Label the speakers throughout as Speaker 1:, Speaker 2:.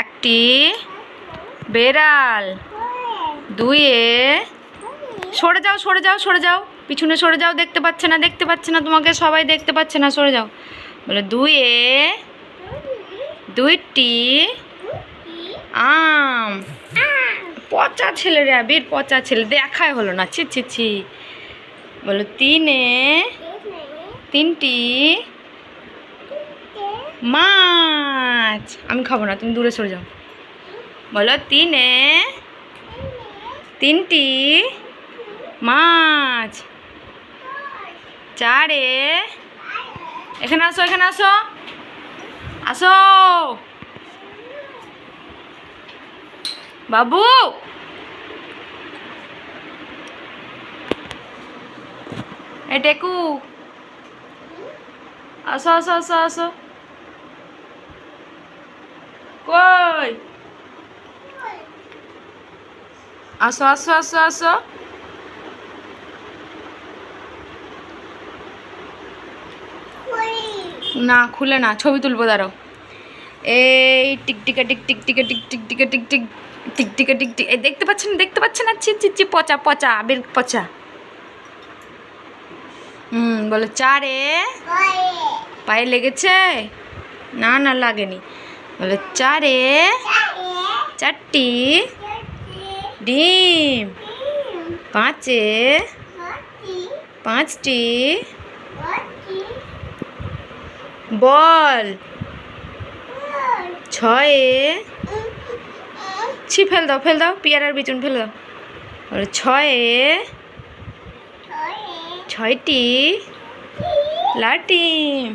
Speaker 1: একটি বেড়াল। দুইয়ে সরে যাও সরে যাও সরে যাও, পিছনে সরে যাও, দেখতে পাচ্ছে না তোমাকে, সবাই দেখতে পাচ্ছে না, সরে যাও। বলে দুইয়ে দুইটি আম। পচা ছেলে রে আবির, পচা ছেলে, দেখাই হলো না, ছি ছি ছি। বলো তিনে তিনটি মাছ। আমি খাবো না, তুমি দূরে সরে যাও। বলো তিনে তিনটি মাছ। চারে এখানে আসো, এখানে আসো, আসো বাবু। এ টেকু, আসো আসো আসো আসো। কই আসো আসো আসো আসো। না খুলে না, ছবি তুলবো, দাঁড়াও। এই টিকটিকা টিক টিকটিকা টিক টিকটিকা টিক টিক টিকটিকা টিক টিক। এই দেখতে পাচ্ছেন না, ছি ছি ছি, পচা পচা আবির, পচা। বলো চারে পায়ে লেগেছে? না না লাগেনি। বলো চারে চারটি ডিম। পাঁচে পাঁচটি বল। ছয়ে ছি, ফেল দাও ফেল দাও, পেয়ারার বিচুন ফেল দাও। বলো ছয়ে ছয়টি লাটিম।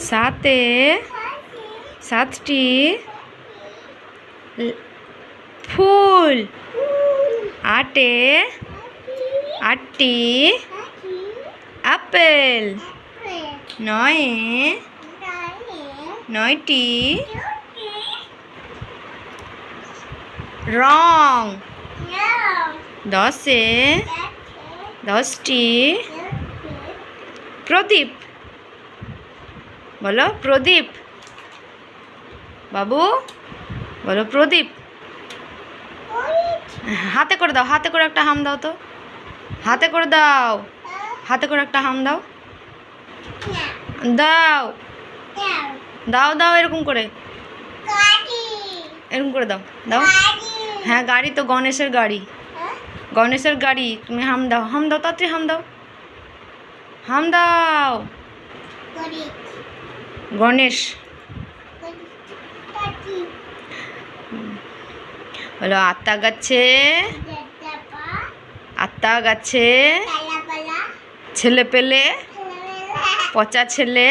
Speaker 1: সাতে সাতটি ফুল। আটে আটটি আপেল। নয়ে নয়টি রং। দশে দশটি প্রদীপ। বলো প্রদীপ বাবু, বলো প্রদীপ। হাতে করে দাও, হাতে করে একটা হাম দাও তো, হাতে করে দাও, হাতে করে একটা হাম দাও, দাও দাও দাও, এরকম করে, এরকম করে দাও, দাও। হ্যাঁ গাড়ি তো, গণেশের গাড়ি, গণেশের গাড়ি। তুমি হাম দাও, হাম দাও, তাড়াতাড়ি হাম দাও, হাম দাও। গণেশ। বলো আতা গাছে, আতা গাছে ছেলে পেলে পচা ছেলে।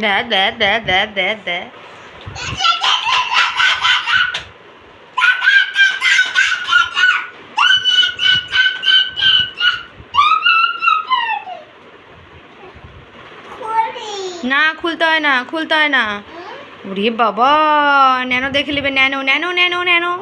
Speaker 1: দে দে দে দে দে দে। না খুলতে হয় না, খুলতে হয় না। ওরে বাবা, ন্যানো দেখে নেবে, ন্যানো ন্যানো ন্যানো ন্যানো।